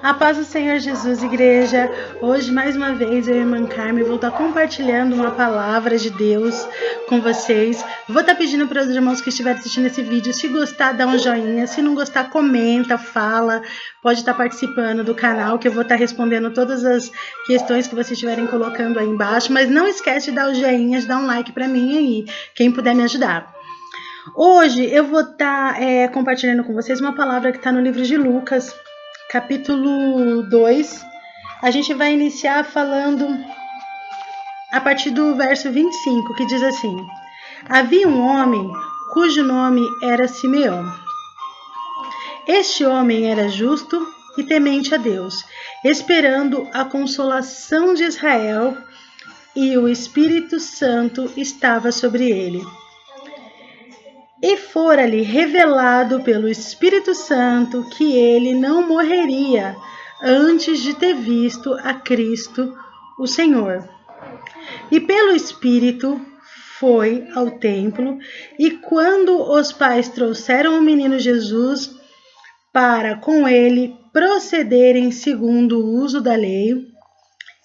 A paz do Senhor Jesus, igreja. Hoje, mais uma vez, eu e a irmã Carmen vou estar compartilhando uma palavra de Deus com vocês. Vou estar pedindo para os irmãos que estiverem assistindo esse vídeo, se gostar, dá um joinha. Se não gostar, comenta, fala. Pode estar participando do canal, que eu vou estar respondendo todas as questões que vocês estiverem colocando aí embaixo. Mas não esquece de dar o joinha, de dar um like para mim aí, quem puder me ajudar. Hoje eu vou estar compartilhando com vocês uma palavra que está no livro de Lucas, capítulo 2, a gente vai iniciar falando a partir do verso 25, que diz assim: Havia um homem cujo nome era Simeão. Este homem era justo e temente a Deus, esperando a consolação de Israel, e o Espírito Santo estava sobre ele. E fora-lhe revelado pelo Espírito Santo que ele não morreria antes de ter visto a Cristo, o Senhor. E pelo Espírito foi ao templo, e quando os pais trouxeram o menino Jesus para com ele procederem segundo o uso da lei,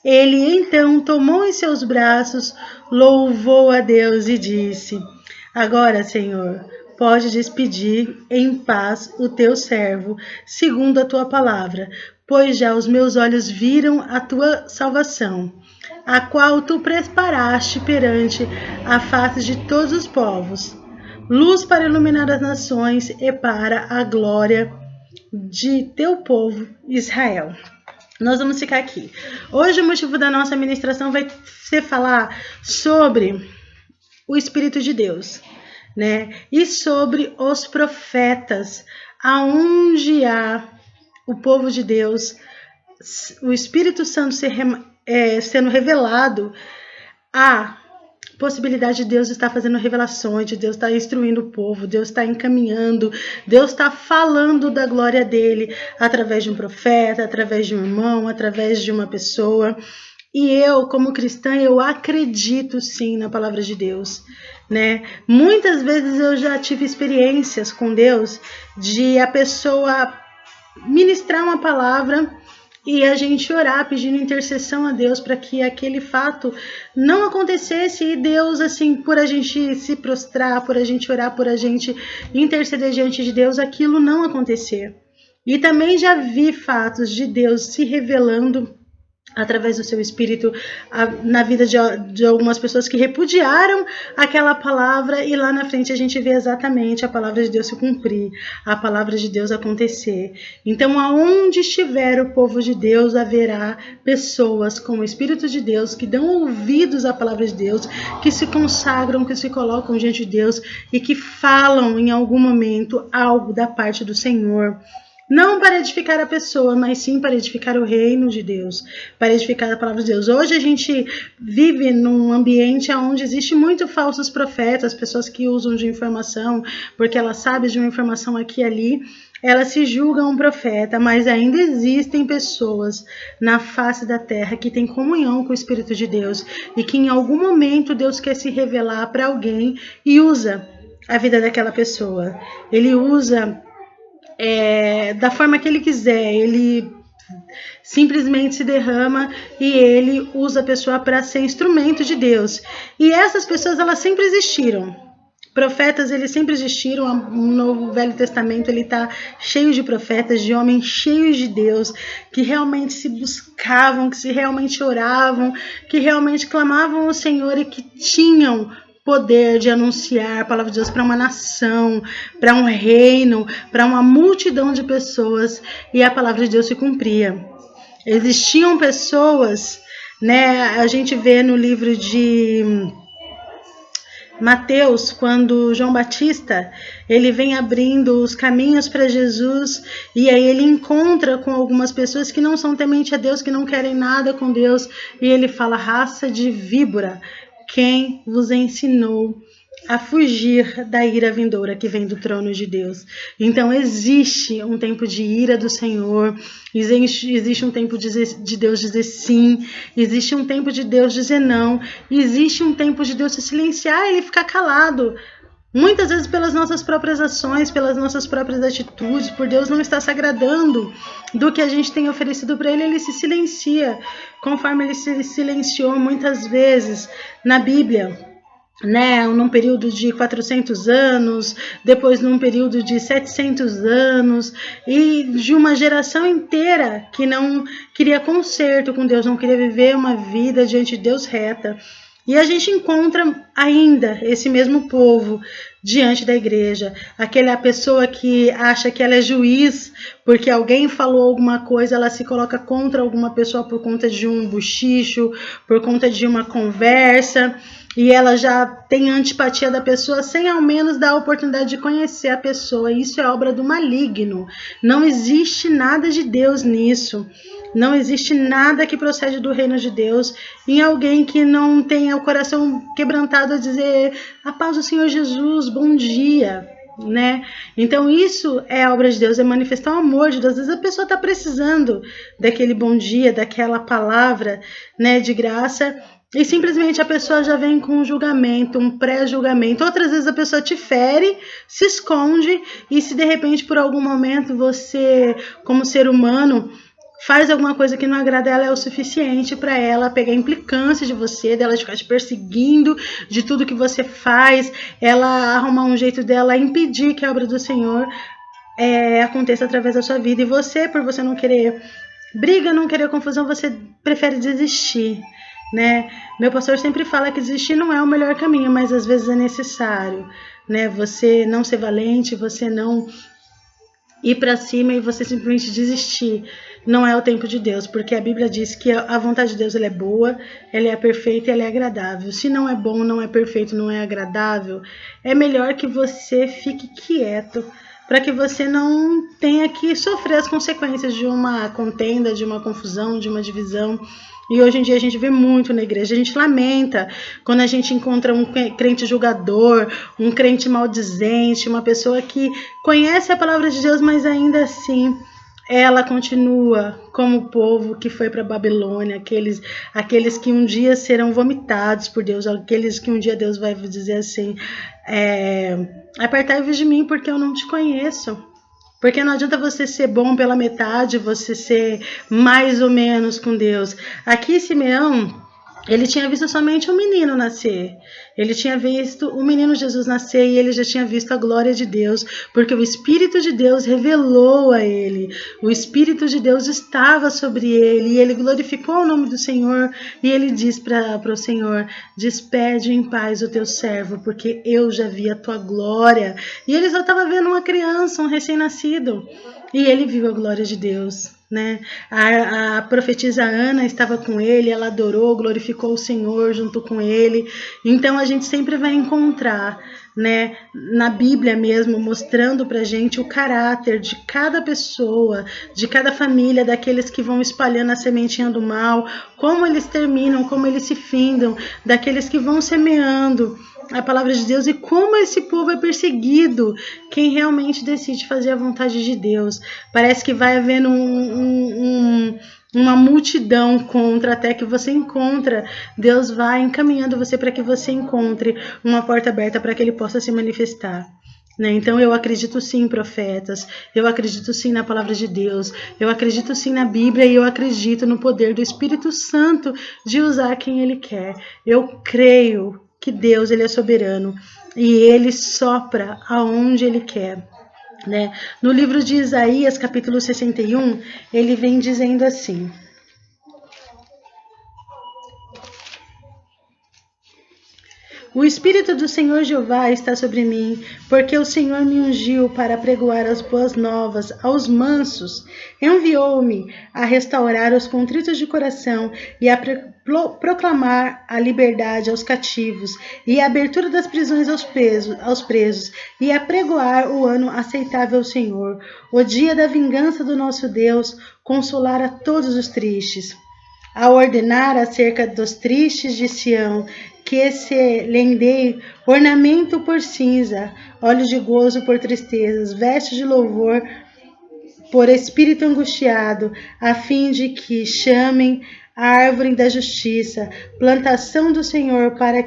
ele então tomou em seus braços, louvou a Deus e disse: Agora, Senhor, pode despedir em paz o teu servo, segundo a tua palavra, pois já os meus olhos viram a tua salvação, a qual tu preparaste perante a face de todos os povos, luz para iluminar as nações e para a glória de teu povo Israel. Nós vamos ficar aqui. Hoje o motivo da nossa ministração vai ser falar sobre o Espírito de Deus, né? E sobre os profetas, aonde há o povo de Deus, o Espírito Santo sendo revelado, a possibilidade de Deus estar fazendo revelações, de Deus estar instruindo o povo, Deus está encaminhando, Deus está falando da glória dele através de um profeta, através de um irmão, através de uma pessoa. E eu, como cristã, eu acredito sim na palavra de Deus, né? Muitas vezes eu já tive experiências com Deus de a pessoa ministrar uma palavra e a gente orar pedindo intercessão a Deus para que aquele fato não acontecesse, e Deus, assim, por a gente se prostrar, por a gente orar, por a gente interceder diante de Deus, aquilo não acontecer. E também já vi fatos de Deus se revelando através do seu Espírito na vida de algumas pessoas que repudiaram aquela palavra, e lá na frente a gente vê exatamente a palavra de Deus se cumprir, a palavra de Deus acontecer. Então, aonde estiver o povo de Deus, haverá pessoas com o Espírito de Deus que dão ouvidos à palavra de Deus, que se consagram, que se colocam diante de Deus e que falam em algum momento algo da parte do Senhor. Não para edificar a pessoa, mas sim para edificar o reino de Deus, para edificar a palavra de Deus. Hoje a gente vive num ambiente onde existe muito falsos profetas, pessoas que usam de informação, porque elas sabem de uma informação aqui e ali, elas se julgam um profeta, mas ainda existem pessoas na face da terra que têm comunhão com o Espírito de Deus e que em algum momento Deus quer se revelar para alguém e usa a vida daquela pessoa. Ele usa da forma que ele quiser, ele simplesmente se derrama e ele usa a pessoa para ser instrumento de Deus. E essas pessoas, elas sempre existiram. Profetas, eles sempre existiram. No Velho Testamento ele está cheio de profetas, de homens cheios de Deus, que realmente se buscavam, que se realmente oravam, que realmente clamavam ao Senhor e que tinham poder de anunciar a palavra de Deus para uma nação, para um reino, para uma multidão de pessoas, e a palavra de Deus se cumpria. Existiam pessoas, né? A gente vê no livro de Mateus, quando João Batista, ele vem abrindo os caminhos para Jesus, e aí ele encontra com algumas pessoas que não são temente a Deus, que não querem nada com Deus, e ele fala: raça de víbora, quem vos ensinou a fugir da ira vindoura que vem do trono de Deus? Então existe um tempo de ira do Senhor, existe um tempo de Deus dizer sim, existe um tempo de Deus dizer não, existe um tempo de Deus se silenciar e ele ficar calado Muitas vezes pelas nossas próprias ações, pelas nossas próprias atitudes, por Deus não estar se agradando do que a gente tem oferecido para Ele, Ele se silencia, conforme Ele se silenciou muitas vezes na Bíblia, né, num período de 400 anos, depois num período de 700 anos, e de uma geração inteira que não queria conserto com Deus, não queria viver uma vida diante de Deus reta. E a gente encontra ainda esse mesmo povo diante da igreja, aquela pessoa que acha que ela é juiz porque alguém falou alguma coisa, ela se coloca contra alguma pessoa por conta de um bochicho, por conta de uma conversa, e ela já tem antipatia da pessoa sem ao menos dar a oportunidade de conhecer a pessoa. Isso é obra do maligno. Não existe nada de Deus nisso. Não existe nada que procede do reino de Deus em alguém que não tenha o coração quebrantado a dizer a paz do Senhor Jesus, bom dia, né? Então isso é a obra de Deus, é manifestar o amor de Deus. Às vezes a pessoa está precisando daquele bom dia, daquela palavra, né, de graça, e simplesmente a pessoa já vem com um julgamento, um pré-julgamento. Outras vezes a pessoa te fere, se esconde, e se de repente por algum momento você, como ser humano, faz alguma coisa que não agrada ela, é o suficiente para ela pegar implicância de você, dela ficar te perseguindo, de tudo que você faz, ela arrumar um jeito dela impedir que a obra do Senhor aconteça através da sua vida. E você, por você não querer briga, não querer confusão, você prefere desistir, né? Meu pastor sempre fala que desistir não é o melhor caminho, mas às vezes é necessário, né? Você não ser valente, você não ir para cima e você simplesmente desistir. Não é o tempo de Deus, porque a Bíblia diz que a vontade de Deus ela é boa, ela é perfeita e ela é agradável. Se não é bom, não é perfeito, não é agradável, é melhor que você fique quieto, para que você não tenha que sofrer as consequências de uma contenda, de uma confusão, de uma divisão. E hoje em dia a gente vê muito na igreja, a gente lamenta quando a gente encontra um crente julgador, um crente maldizente, uma pessoa que conhece a palavra de Deus, mas ainda assim ela continua como o povo que foi para a Babilônia, aqueles que um dia serão vomitados por Deus, aqueles que um dia Deus vai dizer assim, apartai-vos de mim porque eu não te conheço. Porque não adianta você ser bom pela metade, você ser mais ou menos com Deus. Aqui Simeão, ele tinha visto somente um menino nascer. Ele tinha visto o menino Jesus nascer e ele já tinha visto a glória de Deus, porque o Espírito de Deus revelou a ele. O Espírito de Deus estava sobre ele e ele glorificou o nome do Senhor e ele diz para o Senhor, despede em paz o teu servo, porque eu já vi a tua glória. E ele só estava vendo uma criança, um recém-nascido, e ele viu a glória de Deus. Né? A profetisa Ana estava com ele, ela adorou, glorificou o Senhor junto com ele. Então a gente sempre vai encontrar, né, na Bíblia mesmo, mostrando pra gente o caráter de cada pessoa, de cada família, daqueles que vão espalhando a sementinha do mal, como eles terminam, como eles se findam, daqueles que vão semeando a palavra de Deus e como esse povo é perseguido, quem realmente decide fazer a vontade de Deus. Parece que vai havendo uma multidão contra, até que você encontra, Deus vai encaminhando você para que você encontre uma porta aberta para que ele possa se manifestar. Então eu acredito sim em profetas, eu acredito sim na palavra de Deus, eu acredito sim na Bíblia e eu acredito no poder do Espírito Santo de usar quem ele quer. Eu creio que Deus ele é soberano e ele sopra aonde ele quer. Né? No livro de Isaías, capítulo 61, ele vem dizendo assim: o Espírito do Senhor Jeová está sobre mim, porque o Senhor me ungiu para pregoar as boas novas aos mansos. Enviou-me a restaurar os contritos de coração e a proclamar a liberdade aos cativos e a abertura das prisões aos presos e a pregoar o ano aceitável ao Senhor, o dia da vingança do nosso Deus, consolar a todos os tristes. A ordenar acerca dos tristes de Sião, que se lhe dê ornamento por cinza, óleo de gozo por tristezas, vestes de louvor por espírito angustiado, a fim de que chamem a árvore da justiça, plantação do Senhor, para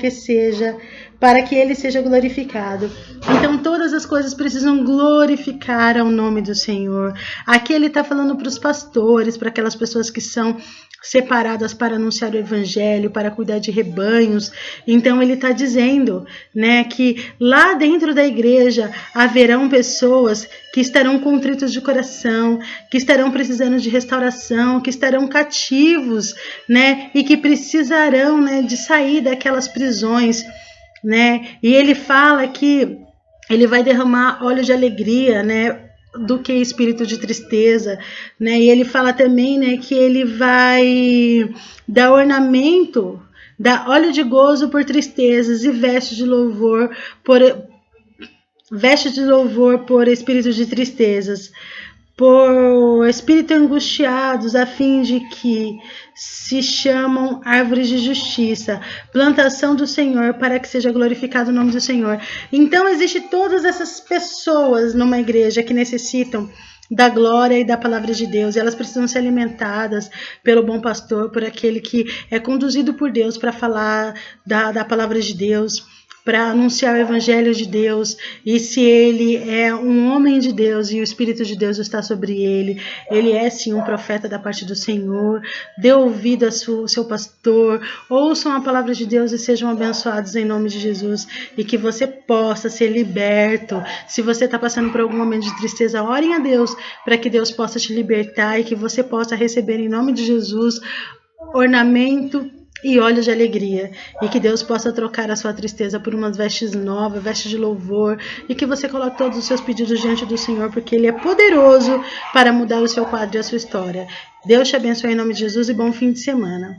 para que ele seja glorificado. Então todas as coisas precisam glorificar ao nome do Senhor. Aqui ele está falando para os pastores, para aquelas pessoas que são separadas para anunciar o evangelho, para cuidar de rebanhos. Então ele está dizendo, né, que lá dentro da igreja haverão pessoas que estarão contritos de coração, que estarão precisando de restauração, que estarão cativos, né, e que precisarão, né, de sair daquelas prisões, né? E ele fala que ele vai derramar óleo de alegria, né, do que espírito de tristeza, né? E ele fala também, né, que ele vai dar ornamento, dar óleo de gozo por tristezas e vestes de louvor por espírito de tristezas, por espírito angustiados, a fim de que se chamam árvores de justiça, plantação do Senhor, para que seja glorificado o nome do Senhor. Então existe todas essas pessoas numa igreja que necessitam da glória e da palavra de Deus, e elas precisam ser alimentadas pelo bom pastor, por aquele que é conduzido por Deus para falar da palavra de Deus, para anunciar o evangelho de Deus. E se ele é um homem de Deus e o Espírito de Deus está sobre ele, ele é sim um profeta da parte do Senhor. Dê ouvido ao seu pastor, ouçam a palavra de Deus e sejam abençoados em nome de Jesus, e que você possa ser liberto. Se você está passando por algum momento de tristeza, orem a Deus para que Deus possa te libertar e que você possa receber em nome de Jesus ornamento e óleo de alegria, e que Deus possa trocar a sua tristeza por umas vestes novas, vestes de louvor, e que você coloque todos os seus pedidos diante do Senhor, porque Ele é poderoso para mudar o seu quadro e a sua história. Deus te abençoe em nome de Jesus e bom fim de semana.